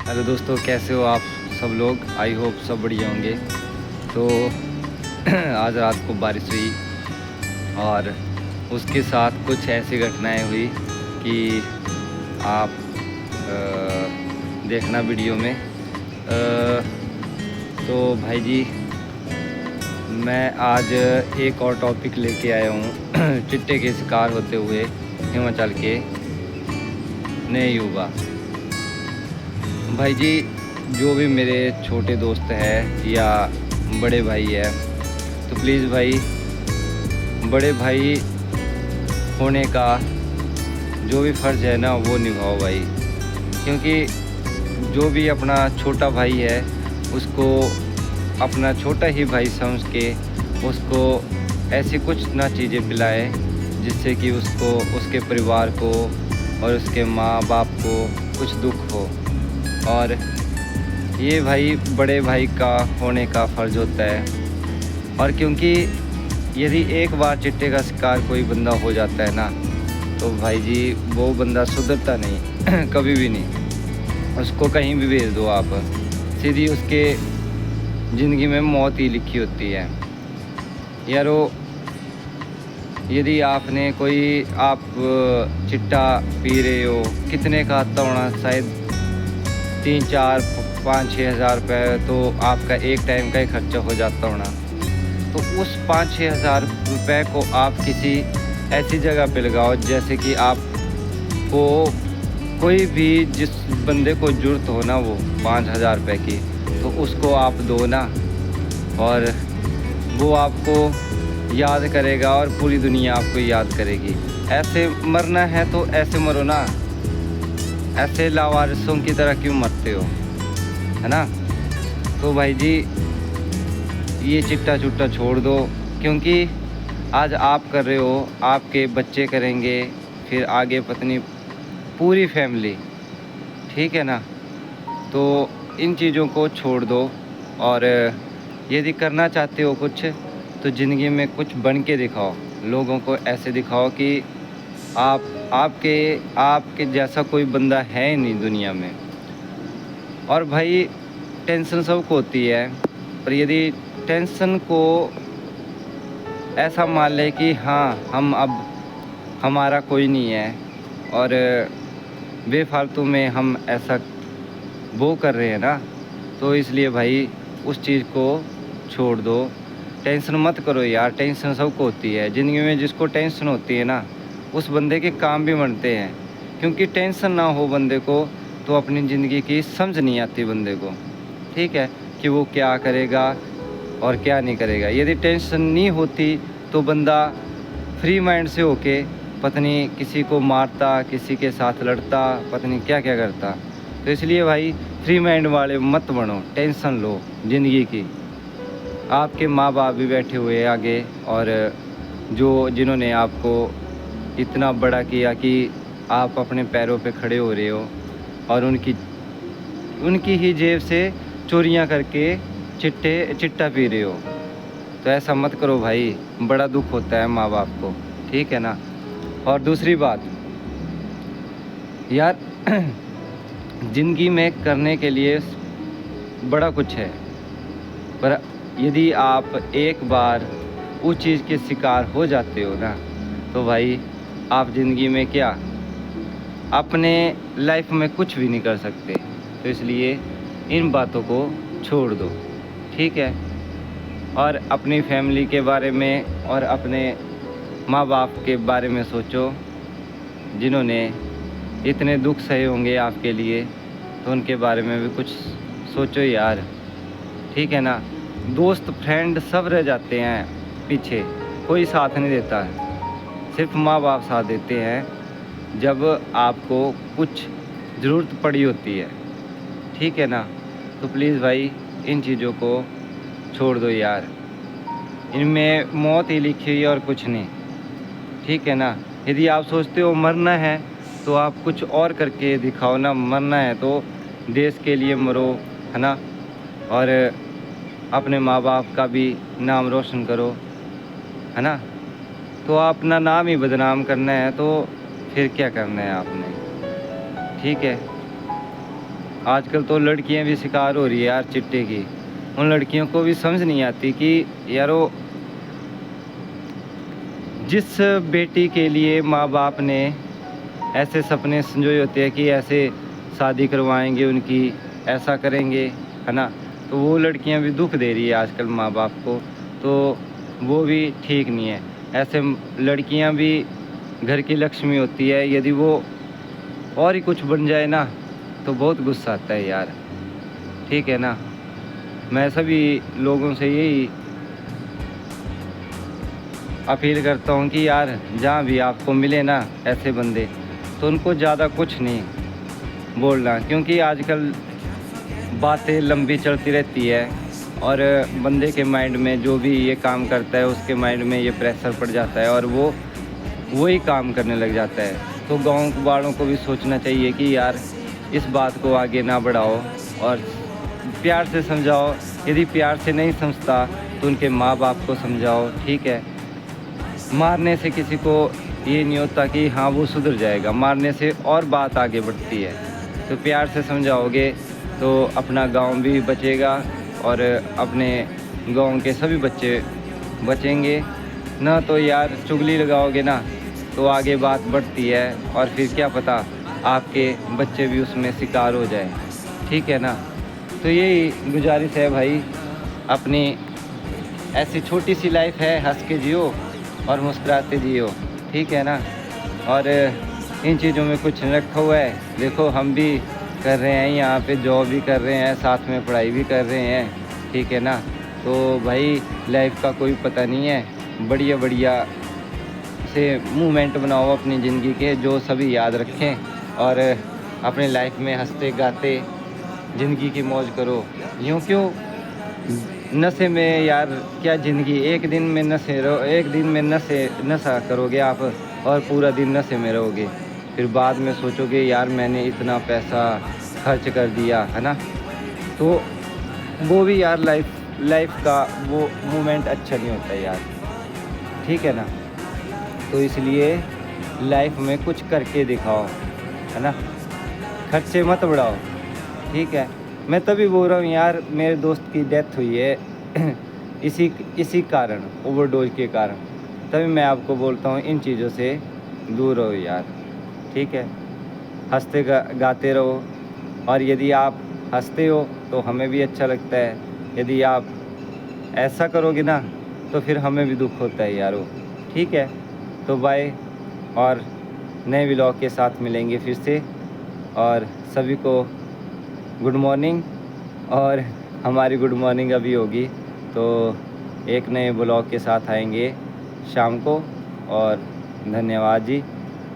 Hello दोस्तों, कैसे हो आप सब लोग। आई होप सब बढ़िया होंगे। तो आज रात को बारिश हुई और उसके साथ कुछ ऐसी घटनाएं हुई कि आप देखना वीडियो में। तो भाई जी, मैं आज एक और टॉपिक लेके आया हूँ चिट्टे के शिकार होते हुए हिमाचल के नए युवा। भाई जी, जो भी मेरे छोटे दोस्त हैं या बड़े भाई है, तो प्लीज़ भाई, बड़े भाई होने का जो भी फ़र्ज़ है ना वो निभाओ भाई। क्योंकि जो भी अपना छोटा भाई है उसको अपना छोटा ही भाई समझ के उसको ऐसी कुछ ना चीज़ें पिलाए जिससे कि उसको, उसके परिवार को और उसके माँ बाप को कुछ दुख हो। और ये भाई बड़े भाई का होने का फ़र्ज़ होता है। और क्योंकि यदि एक बार चिट्टे का शिकार कोई बंदा हो जाता है ना, तो भाई जी वो बंदा सुधरता नहीं कभी भी नहीं। उसको कहीं भी भेज दो आप, सीधी उसके ज़िंदगी में मौत ही लिखी होती है यारो। यदि आपने कोई आप चिट्टा पी रहे हो, कितने का आता होना, शायद 3, 4, 5, 6 हज़ार रुपये तो आपका एक टाइम का ही खर्चा हो जाता होना। तो उस 5, 6 हज़ार रुपये को आप किसी ऐसी जगह पे लगाओ जैसे कि आपको कोई भी जिस बंदे को ज़रूरत हो ना वो 5 हज़ार रुपये की, तो उसको आप दो ना, और वो आपको याद करेगा और पूरी दुनिया आपको याद करेगी। ऐसे मरना है तो ऐसे मरो ना, ऐसे लावारिसों की तरह क्यों मरते हो, है ना। तो भाई जी, ये चिट्टा चुट्टा छोड़ दो। क्योंकि आज आप कर रहे हो, आपके बच्चे करेंगे, फिर आगे पत्नी, पूरी फैमिली, ठीक है ना। तो इन चीज़ों को छोड़ दो। और यदि करना चाहते हो कुछ, तो ज़िंदगी में कुछ बन के दिखाओ। लोगों को ऐसे दिखाओ कि आपके आपके जैसा कोई बंदा है ही नहीं दुनिया में। और भाई, टेंशन सबको होती है, पर यदि टेंशन को ऐसा मान ले कि हाँ, हम अब हमारा कोई नहीं है और बेफालतू में हम ऐसा वो कर रहे हैं ना, तो इसलिए भाई उस चीज़ को छोड़ दो। टेंशन मत करो यार, टेंशन सबको होती है ज़िंदगी में। जिसको टेंशन होती है ना, उस बंदे के काम भी बनते हैं। क्योंकि टेंशन ना हो बंदे को तो अपनी ज़िंदगी की समझ नहीं आती बंदे को, ठीक है, कि वो क्या करेगा और क्या नहीं करेगा। यदि टेंशन नहीं होती तो बंदा फ्री माइंड से होके पत्नी किसी को मारता, किसी के साथ लड़ता, पत्नी क्या क्या करता। तो इसलिए भाई फ्री माइंड वाले मत बनो, टेंशन लो ज़िंदगी की। आपके माँ बाप भी बैठे हुए हैं आगे, और जिन्होंने आपको इतना बड़ा किया कि आप अपने पैरों पे खड़े हो रहे हो, और उनकी ही जेब से चोरियां करके चिट्टा पी रहे हो। तो ऐसा मत करो भाई, बड़ा दुख होता है माँ बाप को, ठीक है ना। और दूसरी बात यार, ज़िंदगी में करने के लिए बड़ा कुछ है, पर यदि आप एक बार उस चीज़ के शिकार हो जाते हो ना, तो भाई आप ज़िंदगी में क्या, अपने लाइफ में कुछ भी नहीं कर सकते। तो इसलिए इन बातों को छोड़ दो, ठीक है। और अपनी फैमिली के बारे में और अपने माँ बाप के बारे में सोचो, जिन्होंने इतने दुख सहे होंगे आपके लिए। तो उनके बारे में भी कुछ सोचो यार, ठीक है ना। दोस्त फ्रेंड सब रह जाते हैं पीछे, कोई साथ नहीं देता है, सिर्फ माँ बाप साथ देते हैं जब आपको कुछ ज़रूरत पड़ी होती है, ठीक है ना। तो प्लीज़ भाई, इन चीज़ों को छोड़ दो यार, इनमें मौत ही लिखी हुई है और कुछ नहीं, ठीक है ना। यदि आप सोचते हो मरना है तो आप कुछ और करके दिखाओ ना। मरना है तो देश के लिए मरो, है ना। और अपने माँ बाप का भी नाम रोशन करो, है ना। तो अपना नाम ही बदनाम करना है तो फिर क्या करना है आपने, ठीक है। आजकल तो लड़कियां भी शिकार हो रही है यार चिट्टे की। उन लड़कियों को भी समझ नहीं आती कि यारो जिस बेटी के लिए माँ बाप ने ऐसे सपने संजोए होते हैं कि ऐसे शादी करवाएंगे उनकी, ऐसा करेंगे, है ना, तो वो लड़कियां भी दुख दे रही है आजकल माँ बाप को, तो वो भी ठीक नहीं है। ऐसे लड़कियां भी घर की लक्ष्मी होती है, यदि वो और ही कुछ बन जाए ना तो बहुत गुस्सा आता है यार, ठीक है ना। मैं सभी लोगों से यही अपील करता हूँ कि यार जहाँ भी आपको मिले ना ऐसे बंदे, तो उनको ज़्यादा कुछ नहीं बोलना, क्योंकि आजकल बातें लंबी चलती रहती है और बंदे के माइंड में जो भी ये काम करता है उसके माइंड में ये प्रेशर पड़ जाता है और वो वही काम करने लग जाता है। तो गाँव वालों को भी सोचना चाहिए कि यार इस बात को आगे ना बढ़ाओ और प्यार से समझाओ। यदि प्यार से नहीं समझता तो उनके माँ बाप को समझाओ, ठीक है। मारने से किसी को ये नहीं होता कि हाँ वो सुधर जाएगा, मारने से और बात आगे बढ़ती है। तो प्यार से समझाओगे तो अपना गांव भी बचेगा और अपने गांव के सभी बच्चे बचेंगे ना। तो यार चुगली लगाओगे ना तो आगे बात बढ़ती है और फिर क्या पता आपके बच्चे भी उसमें शिकार हो जाए, ठीक है ना। तो यही गुजारिश है भाई, अपनी ऐसी छोटी सी लाइफ है, हंस के जियो और मुस्कुराते जियो, ठीक है ना। और इन चीज़ों में कुछ नहीं रखा हुआ है। देखो हम भी कर रहे हैं यहाँ पे, जॉब भी कर रहे हैं, साथ में पढ़ाई भी कर रहे हैं, ठीक है ना। तो भाई लाइफ का कोई पता नहीं है, बढ़िया बढ़िया से मूवमेंट बनाओ अपनी ज़िंदगी के, जो सभी याद रखें और अपनी लाइफ में हंसते गाते ज़िंदगी की मौज करो। यूँ क्यों नशे में यार, क्या ज़िंदगी, एक दिन में नशा करोगे आप और पूरा दिन नशे में रहोगे, फिर बाद में सोचोगे यार मैंने इतना पैसा खर्च कर दिया, है ना। तो वो भी यार लाइफ का वो मोमेंट अच्छा नहीं होता यार, ठीक है ना। तो इसलिए लाइफ में कुछ करके दिखाओ, है ना, खर्चे मत बढ़ाओ, ठीक है। मैं तभी बोल रहा हूँ यार, मेरे दोस्त की डेथ हुई है इसी कारण, ओवरडोज के कारण। तभी मैं आपको बोलता हूँ इन चीज़ों से दूर रहो यार, ठीक है। हंसते गाते रहो और यदि आप हंसते हो तो हमें भी अच्छा लगता है, यदि आप ऐसा करोगे ना तो फिर हमें भी दुख होता है यारो, ठीक है। तो बाय, और नए व्लॉग के साथ मिलेंगे फिर से। और सभी को गुड मॉर्निंग, और हमारी गुड मॉर्निंग अभी होगी, तो एक नए ब्लॉग के साथ आएंगे शाम को। और धन्यवाद जी।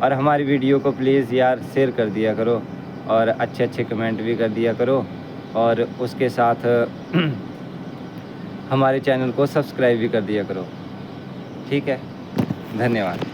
और हमारी वीडियो को प्लीज़ यार शेयर कर दिया करो और अच्छे अच्छे कमेंट भी कर दिया करो, और उसके साथ हमारे चैनल को सब्सक्राइब भी कर दिया करो, ठीक है। धन्यवाद।